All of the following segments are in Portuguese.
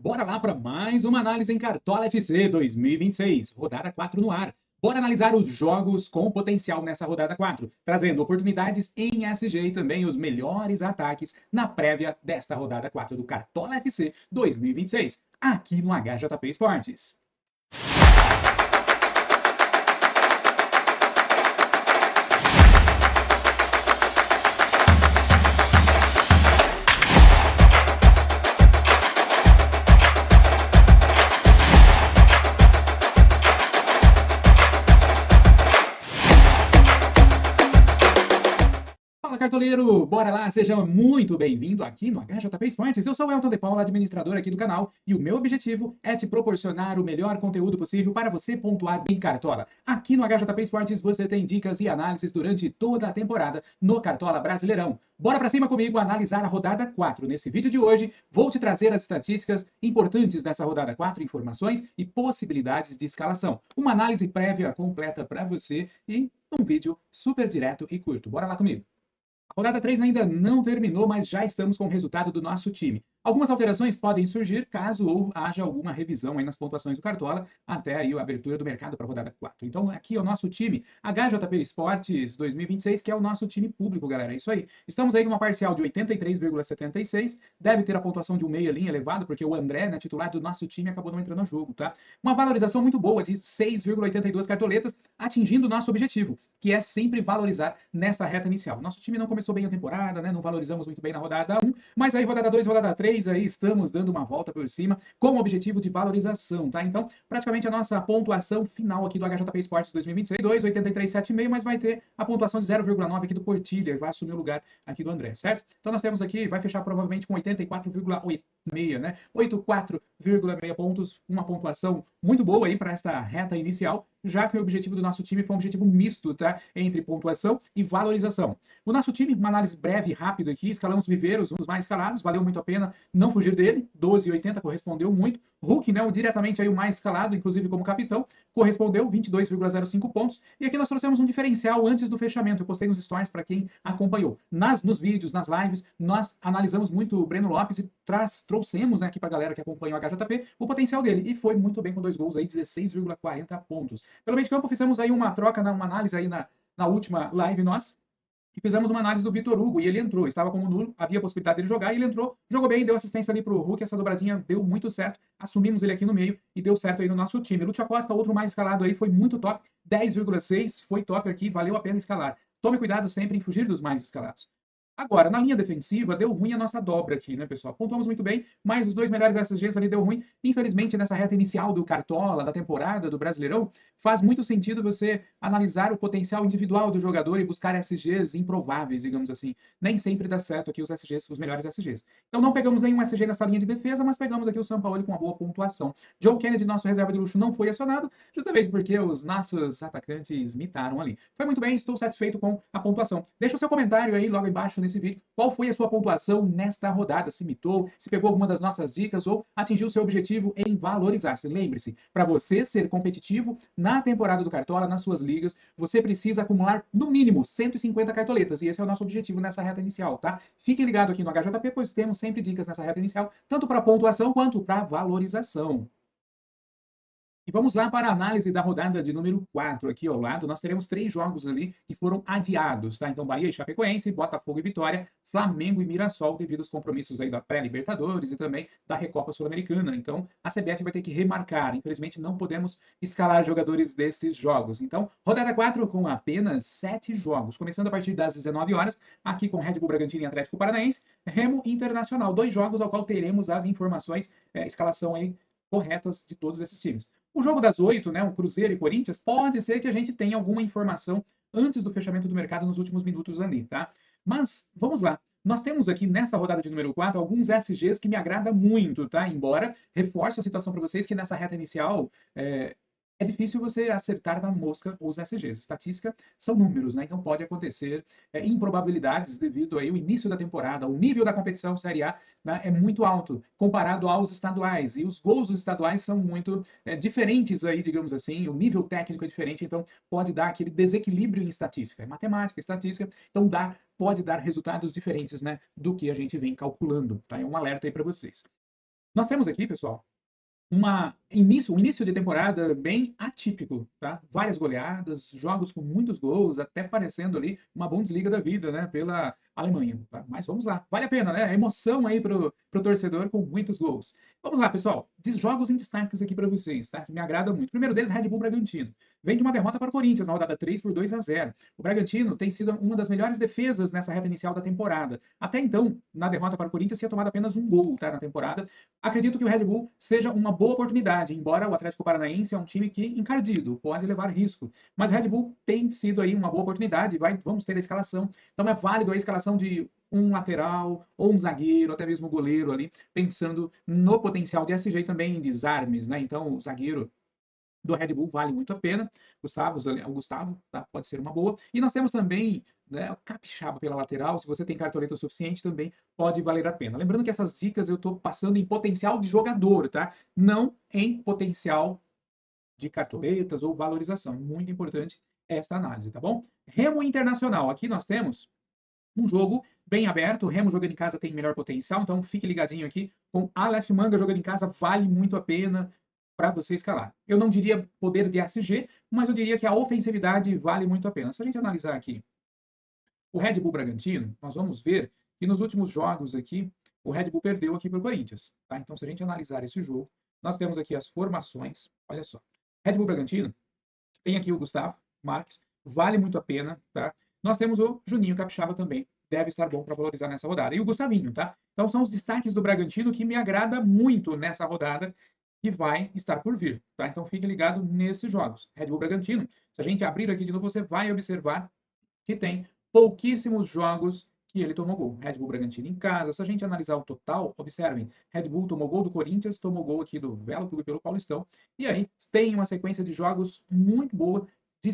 Bora lá para mais uma análise em Cartola FC 2026, rodada 4 no ar. Bora analisar os jogos com potencial nessa rodada 4, trazendo oportunidades em SG e também os melhores ataques na prévia desta rodada 4 do Cartola FC 2026, aqui no HJP Esportes. Fala, cartoleiro! Bora lá, seja muito bem-vindo aqui no HJP Esportes. Eu sou o Elton De Paula, administrador aqui do canal, e o meu objetivo é te proporcionar o melhor conteúdo possível para você pontuar bem Cartola. Aqui no HJP Esportes você tem dicas e análises durante toda a temporada no Cartola Brasileirão. Bora pra cima comigo analisar a rodada 4. Nesse vídeo de hoje, vou te trazer as estatísticas importantes dessa rodada 4, informações e possibilidades de escalação. Uma análise prévia completa para você e um vídeo super direto e curto. Bora lá comigo! A rodada 3 ainda não terminou, mas já estamos com o resultado do nosso time. Algumas alterações podem surgir caso haja alguma revisão aí nas pontuações do Cartola, até aí a abertura do mercado para a rodada 4. Então aqui é o nosso time HJP Esportes 2026, que é o nosso time público, galera. É isso aí. Estamos aí com uma parcial de 83,76, deve ter a pontuação de um meia linha elevado, porque o André, né, titular do nosso time, acabou não entrando no jogo, tá? Uma valorização muito boa de 6,82 cartoletas, atingindo o nosso objetivo, que é sempre valorizar nesta reta inicial. Nosso time não começou bem a temporada, né? Não valorizamos muito bem na rodada 1, mas aí rodada 2, rodada 3, aí estamos dando uma volta por cima com o objetivo de valorização, tá? Então, praticamente a nossa pontuação final aqui do HJP Esportes 2022, 83,76, mas vai ter a pontuação de 0,9 aqui do Portilha, que vai assumir o lugar aqui do André, certo? Então nós temos aqui, vai fechar provavelmente com 84,86, né? 84,6 pontos, uma pontuação muito boa aí para esta reta inicial, já que o objetivo do nosso time foi um objetivo misto, tá? Entre pontuação e valorização. O nosso time, uma análise breve e rápida aqui, escalamos Viveiros, um dos mais escalados, valeu muito a pena não fugir dele, 12,80 correspondeu muito. Hulk, né, diretamente aí o mais escalado, inclusive como capitão, correspondeu 22,05 pontos. E aqui nós trouxemos um diferencial antes do fechamento. Eu postei nos stories para quem acompanhou. Nos vídeos, nas lives, nós analisamos muito o Breno Lopes e trouxemos, né, aqui para a galera que acompanha o HJP o potencial dele. E foi muito bem com 2 gols aí, 16,40 pontos. Pelo meio de campo, fizemos aí uma troca, uma análise aí na última live nossa. E fizemos uma análise do Vitor Hugo, e ele entrou, estava como nulo, havia a possibilidade dele jogar, e ele entrou, jogou bem, deu assistência ali pro Hulk, essa dobradinha deu muito certo, assumimos ele aqui no meio, e deu certo aí no nosso time. Lúcio Costa, outro mais escalado aí, foi muito top, 10,6, foi top aqui, valeu a pena escalar. Tome cuidado sempre em fugir dos mais escalados. Agora, na linha defensiva, deu ruim a nossa dobra aqui, né, pessoal? Pontuamos muito bem, mas os dois melhores SGs ali deu ruim. Infelizmente, nessa reta inicial do Cartola, da temporada, do Brasileirão, faz muito sentido você analisar o potencial individual do jogador e buscar SGs improváveis, digamos assim. Nem sempre dá certo aqui os SGs, os melhores SGs. Então não pegamos nenhum SG nessa linha de defesa, mas pegamos aqui o Sampaoli com uma boa pontuação. Joe Kennedy, nosso reserva de luxo, não foi acionado, justamente porque os nossos atacantes mitaram ali. Foi muito bem, estou satisfeito com a pontuação. Deixa o seu comentário aí logo embaixo nesse vídeo. Qual foi a sua pontuação nesta rodada? Se mitou, se pegou alguma das nossas dicas ou atingiu seu objetivo em valorizar-se. Lembre-se, para você ser competitivo na temporada do Cartola, nas suas ligas, você precisa acumular no mínimo 150 cartoletas. E esse é o nosso objetivo nessa reta inicial, tá? Fiquem ligados aqui no HJP, pois temos sempre dicas nessa reta inicial, tanto para pontuação quanto para valorização. E vamos lá para a análise da rodada de número 4. Aqui ao lado, nós teremos 3 jogos ali que foram adiados, tá? Então, Bahia e Chapecoense, Botafogo e Vitória, Flamengo e Mirassol, devido aos compromissos aí da pré-Libertadores e também da Recopa Sul-Americana. Então, a CBF vai ter que remarcar. Infelizmente, não podemos escalar jogadores desses jogos. Então, rodada 4 com apenas 7 jogos. Começando a partir das 19 horas, aqui com Red Bull Bragantino e Atlético Paranaense, Remo Internacional. 2 jogos ao qual teremos as informações, escalação aí corretas de todos esses times. O jogo das 8, né, o Cruzeiro e Corinthians, pode ser que a gente tenha alguma informação antes do fechamento do mercado nos últimos minutos ali, tá? Mas vamos lá. Nós temos aqui nesta rodada de número 4 alguns SGs que me agrada muito, tá? Embora reforce a situação para vocês que nessa reta inicial é difícil você acertar na mosca os SGs. Estatística são números, né? Então pode acontecer improbabilidades devido aí ao início da temporada. O nível da competição Série A, né, é muito alto comparado aos estaduais. E os gols dos estaduais são muito diferentes aí, digamos assim. O nível técnico é diferente, então pode dar aquele desequilíbrio em estatística. É matemática, estatística, então pode dar resultados diferentes, né, do que a gente vem calculando. Tá? É um alerta aí para vocês. Nós temos aqui, pessoal, um início de temporada bem atípico, tá? Várias goleadas, jogos com muitos gols, até parecendo ali uma Bundesliga da vida, né? Pela Alemanha, tá? Mas vamos lá, vale a pena, né? A emoção aí pro torcedor com muitos gols. Vamos lá, pessoal. Jogos em destaques aqui para vocês, tá? Que me agrada muito. Primeiro deles, Red Bull Bragantino. Vem de uma derrota para o Corinthians na rodada 3 por 2-0. O Bragantino tem sido uma das melhores defesas nessa reta inicial da temporada. Até então, na derrota para o Corinthians, tinha tomado apenas um gol, tá? Na temporada. Acredito que o Red Bull seja uma boa oportunidade, embora o Atlético Paranaense é um time que encardido, pode levar risco. Mas o Red Bull tem sido aí uma boa oportunidade, vamos ter a escalação. Então é válido a escalação de um lateral, ou um zagueiro, até mesmo o goleiro ali, pensando no potencial de SG também em desarmes, né? Então o zagueiro do Red Bull vale muito a pena. O Gustavo, tá? Pode ser uma boa. E nós temos também, né, o Capixaba pela lateral. Se você tem cartoleta o suficiente, também pode valer a pena. Lembrando que essas dicas eu estou passando em potencial de jogador, tá? Não em potencial de cartoletas ou valorização. Muito importante esta análise, tá bom? Remo Internacional. Aqui nós temos um jogo bem aberto. O Remo jogando em casa tem melhor potencial, então fique ligadinho aqui com Aleph Manga jogando em casa, vale muito a pena para você escalar. Eu não diria poder de SG, mas eu diria que a ofensividade vale muito a pena. Se a gente analisar aqui o Red Bull Bragantino, nós vamos ver que nos últimos jogos aqui, o Red Bull perdeu aqui para o Corinthians. Tá? Então, se a gente analisar esse jogo, nós temos aqui as formações. Olha só. Red Bull Bragantino tem aqui o Gustavo Marques, vale muito a pena, tá? Nós temos o Juninho Capixaba também, deve estar bom para valorizar nessa rodada. E o Gustavinho, tá? Então são os destaques do Bragantino que me agrada muito nessa rodada que vai estar por vir, tá? Então fique ligado nesses jogos. Red Bull Bragantino, se a gente abrir aqui de novo, você vai observar que tem pouquíssimos jogos que ele tomou gol. Red Bull Bragantino em casa. Se a gente analisar o total, observem, Red Bull tomou gol do Corinthians, tomou gol aqui do Velo Clube pelo Paulistão, e aí tem uma sequência de jogos muito boa de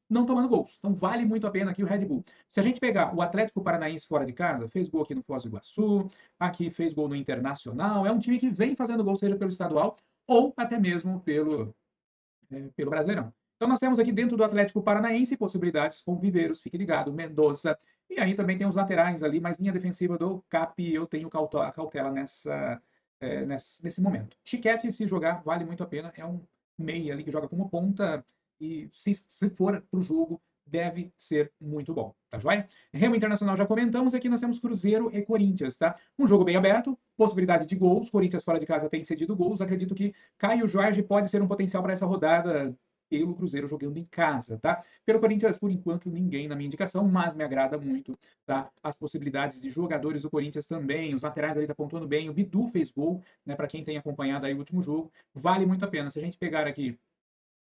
não tomando gols. Então vale muito a pena aqui o Red Bull. Se a gente pegar o Atlético Paranaense fora de casa, fez gol aqui no Foz do Iguaçu, aqui fez gol no Internacional, é um time que vem fazendo gol, seja pelo estadual ou até mesmo pelo Brasileirão. Então nós temos aqui dentro do Atlético Paranaense possibilidades com Viveiros, fique ligado, Mendoza, e aí também tem os laterais ali, mas linha defensiva do Cap, eu tenho cautela nesse momento. Chiquete, se jogar, vale muito a pena, é um meia ali que joga como ponta, e se for para o jogo, deve ser muito bom, tá joia? Remo Internacional já comentamos, aqui nós temos Cruzeiro e Corinthians, tá? Um jogo bem aberto, possibilidade de gols, Corinthians fora de casa tem cedido gols, acredito que Caio Jorge pode ser um potencial para essa rodada pelo Cruzeiro jogando em casa, tá? Pelo Corinthians, por enquanto, ninguém na minha indicação, mas me agrada muito, tá? As possibilidades de jogadores do Corinthians também, os laterais ali tá pontuando bem, o Bidu fez gol, né? Para quem tem acompanhado aí o último jogo, vale muito a pena. Se a gente pegar aqui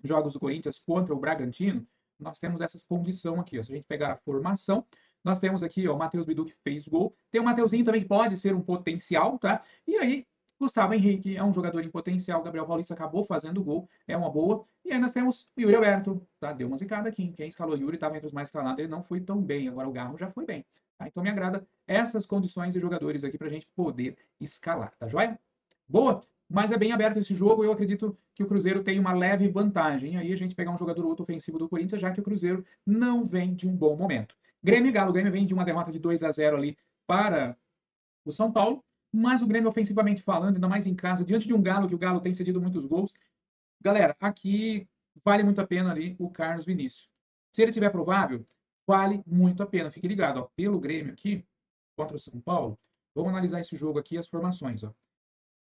jogos do Corinthians contra o Bragantino, nós temos essa condição aqui. Ó. Se a gente pegar a formação, nós temos aqui ó, o Matheus Bidu que fez gol. Tem o Mateuzinho também que pode ser um potencial, tá? E aí, Gustavo Henrique é um jogador em potencial. Gabriel Paulista acabou fazendo gol, é uma boa. E aí nós temos o Yuri Alberto, tá? Deu uma zicada aqui. Quem escalou o Yuri estava entre os mais escalados, ele não foi tão bem. Agora o Garro já foi bem. Tá? Então me agrada essas condições de jogadores aqui para a gente poder escalar, tá joia? Boa? Mas é bem aberto esse jogo. Eu acredito que o Cruzeiro tem uma leve vantagem. Aí a gente pegar um jogador ou outro ofensivo do Corinthians, já que o Cruzeiro não vem de um bom momento. Grêmio e Galo. O Grêmio vem de uma derrota de 2-0 ali para o São Paulo. Mas o Grêmio, ofensivamente falando, ainda mais em casa, diante de um Galo, que o Galo tem cedido muitos gols. Galera, aqui vale muito a pena ali o Carlos Vinícius. Se ele tiver provável, vale muito a pena. Fique ligado, ó, pelo Grêmio aqui, contra o São Paulo. Vamos analisar esse jogo aqui, as formações, ó.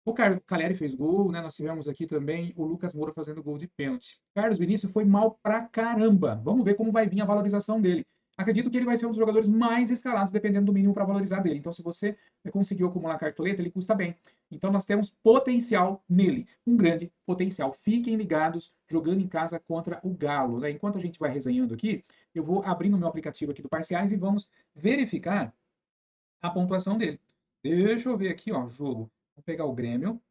O Caleri fez gol, né? Nós tivemos aqui também o Lucas Moura fazendo gol de pênalti. Carlos Vinícius foi mal pra caramba. Vamos ver como vai vir a valorização dele. Acredito que ele vai ser um dos jogadores mais escalados, dependendo do mínimo para valorizar dele. Então, se você conseguiu acumular cartoleta, ele custa bem. Então, nós temos potencial nele, um grande potencial. Fiquem ligados jogando em casa contra o Galo. Né? Enquanto a gente vai resenhando aqui, eu vou abrindo o meu aplicativo aqui do Parciais e vamos verificar a pontuação dele. Deixa eu ver aqui, ó, jogo. Vou pegar o Grêmio,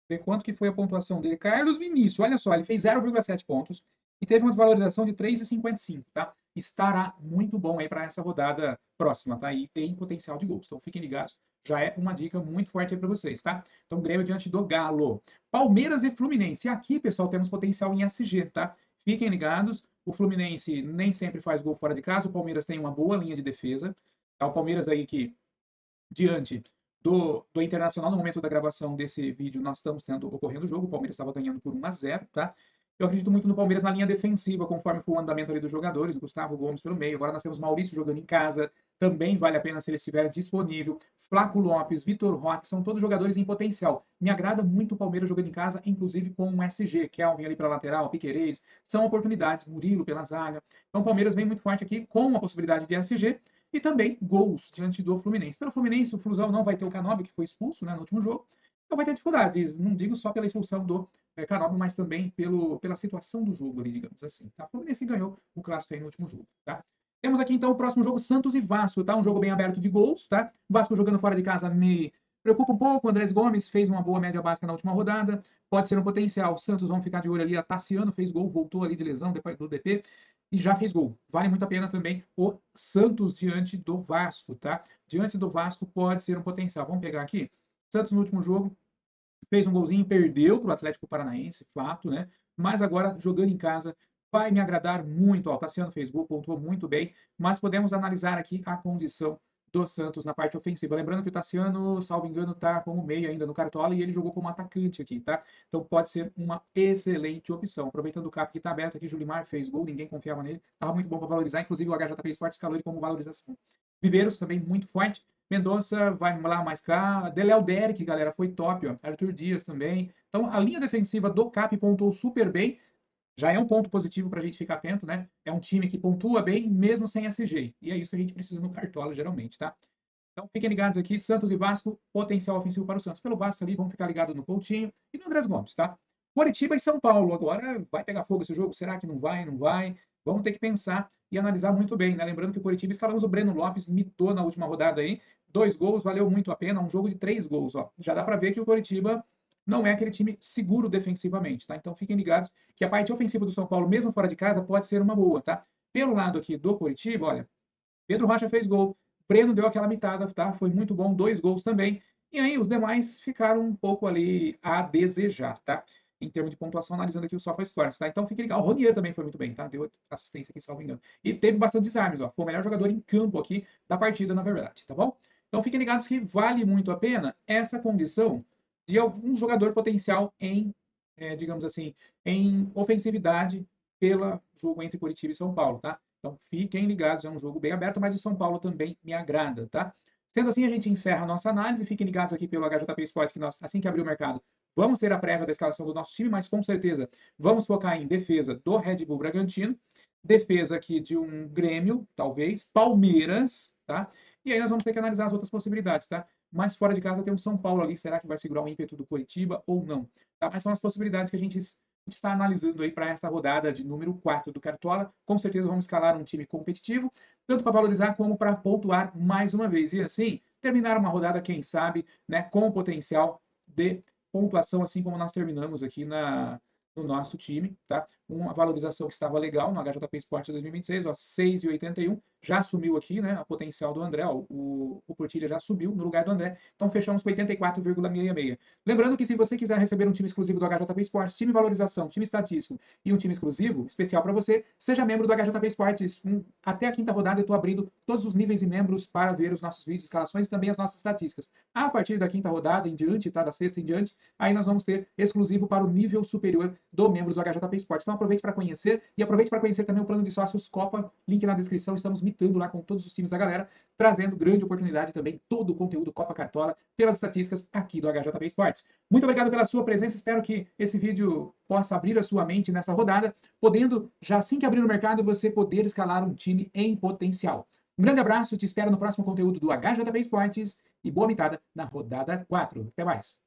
ver quanto que foi a pontuação dele. Carlos Vinícius, olha só, ele fez 0,7 pontos e teve uma desvalorização de 3,55, tá? Estará muito bom aí para essa rodada próxima, tá? E tem potencial de gols. Então fiquem ligados, já é uma dica muito forte aí para vocês, tá? Então Grêmio diante do Galo. Palmeiras e Fluminense. Aqui, pessoal, temos potencial em SG, tá? Fiquem ligados. O Fluminense nem sempre faz gol fora de casa, o Palmeiras tem uma boa linha de defesa. Tá? O Palmeiras aí que diante do Internacional. No momento da gravação desse vídeo, nós estamos ocorrendo o jogo. O Palmeiras estava ganhando por 1-0, tá? Eu acredito muito no Palmeiras na linha defensiva, conforme for o andamento ali dos jogadores. Gustavo Gomes pelo meio. Agora nós temos Maurício jogando em casa. Também vale a pena se ele estiver disponível. Flaco Lopes, Vitor Roque, são todos jogadores em potencial. Me agrada muito o Palmeiras jogando em casa, inclusive com o SG, Kelvin ali para lateral, Piquerez. São oportunidades, Murilo pela zaga. Então o Palmeiras vem muito forte aqui com a possibilidade de SG e também gols diante do Fluminense. Pelo Fluminense, o Flusão não vai ter o Canóbio, que foi expulso, né, no último jogo. Então vai ter dificuldades, não digo só pela expulsão do Canóbio, mas também pela situação do jogo ali, digamos assim. Tá? O Fluminense que ganhou o clássico aí no último jogo. Tá? Temos aqui então o próximo jogo, Santos e Vasco, tá? Um jogo bem aberto de gols, tá? Vasco jogando fora de casa me preocupa um pouco. O Andrés Gomes fez uma boa média básica na última rodada, pode ser um potencial. Santos, vamos ficar de olho ali. A Tassiano fez gol, voltou ali de lesão depois do DP e já fez gol. Vale muito a pena também o Santos diante do Vasco, tá? Diante do Vasco pode ser um potencial. Vamos pegar aqui. Santos no último jogo fez um golzinho, perdeu para o Atlético Paranaense, fato, né? Mas agora, jogando em casa, vai me agradar muito. Ó, o Tassiano fez gol, pontuou muito bem, mas podemos analisar aqui a condição do Santos na parte ofensiva. Lembrando que o Tassiano, salvo engano, está como meio ainda no Cartola e ele jogou como atacante aqui, tá? Então pode ser uma excelente opção. Aproveitando o cap que está aberto aqui, Julimar fez gol, ninguém confiava nele, estava muito bom para valorizar, inclusive o HJP Esportes escalou ele como valorização. Viveiros também muito forte. Mendonça vai lá mais cá. Deléo Derek, galera, foi top. Ó. Arthur Dias também. Então, a linha defensiva do CAP pontuou super bem. Já é um ponto positivo para a gente ficar atento, né? É um time que pontua bem, mesmo sem SG. E é isso que a gente precisa no Cartola, geralmente, tá? Então, fiquem ligados aqui. Santos e Vasco, potencial ofensivo para o Santos. Pelo Vasco ali, vamos ficar ligados no Coutinho e no Andrés Gomes, tá? Coritiba e São Paulo. Agora, vai pegar fogo esse jogo? Será que não vai? Não vai? Vamos ter que pensar e analisar muito bem, né? Lembrando que o Coritiba, escalamos o Breno Lopes, mitou na última rodada aí. 2 gols, valeu muito a pena. Um jogo de 3 gols, ó. Já dá para ver que o Coritiba não é aquele time seguro defensivamente, tá? Então fiquem ligados que a parte ofensiva do São Paulo, mesmo fora de casa, pode ser uma boa, tá? Pelo lado aqui do Coritiba, olha, Pedro Rocha fez gol, Breno deu aquela mitada, tá? Foi muito bom, 2 gols também. E aí os demais ficaram um pouco ali a desejar, tá? Em termos de pontuação, analisando aqui o SofaScores, tá? Então fique ligado. O Ronier também foi muito bem, tá? Deu assistência aqui, salvo engano. E teve bastante desarmes, ó. Foi o melhor jogador em campo aqui da partida, na verdade, tá bom? Então fiquem ligados que vale muito a pena essa condição de algum jogador potencial em, digamos assim, em ofensividade pelo jogo entre Curitiba e São Paulo, tá? Então fiquem ligados, é um jogo bem aberto, mas o São Paulo também me agrada, tá? Sendo assim, a gente encerra a nossa análise. Fiquem ligados aqui pelo HJP Esportes, que nós, assim que abrir o mercado, vamos ter a prévia da escalação do nosso time, mas com certeza vamos focar em defesa do Red Bull Bragantino, defesa aqui de um Grêmio, talvez, Palmeiras, tá? E aí nós vamos ter que analisar as outras possibilidades, tá? Mas fora de casa tem um São Paulo ali, será que vai segurar o ímpeto do Coritiba ou não? Tá? Mas são as possibilidades que a gente está analisando aí para esta rodada de número 4 do Cartola. Com certeza vamos escalar um time competitivo, tanto para valorizar como para pontuar mais uma vez. E assim, terminar uma rodada, quem sabe, né, com potencial de pontuação, assim como nós terminamos aqui no nosso time, tá? Uma valorização que estava legal no HJP Sport 2026, ó, 6,81, já sumiu aqui, né, a potencial do André, ó, o Portilha já subiu no lugar do André, então fechamos com 84,66. Lembrando que se você quiser receber um time exclusivo do HJP Sports, time valorização, time estatístico e um time exclusivo, especial para você, seja membro do HJP Sports. Até a quinta rodada eu estou abrindo todos os níveis e membros para ver os nossos vídeos, escalações e também as nossas estatísticas. A partir da quinta rodada em diante, tá, da sexta em diante, aí nós vamos ter exclusivo para o nível superior do membros do HJP Sports. Então aproveite para conhecer e aproveite para conhecer também o plano de sócios Copa, link na descrição. Estamos mitando lá com todos os times da galera, trazendo grande oportunidade também, todo o conteúdo Copa Cartola, pelas estatísticas aqui do HJP Sports. Muito obrigado pela sua presença, espero que esse vídeo possa abrir a sua mente nessa rodada, podendo, já assim que abrir o mercado, você poder escalar um time em potencial. Um grande abraço, te espero no próximo conteúdo do HJP Sports e boa mitada na rodada 4. Até mais!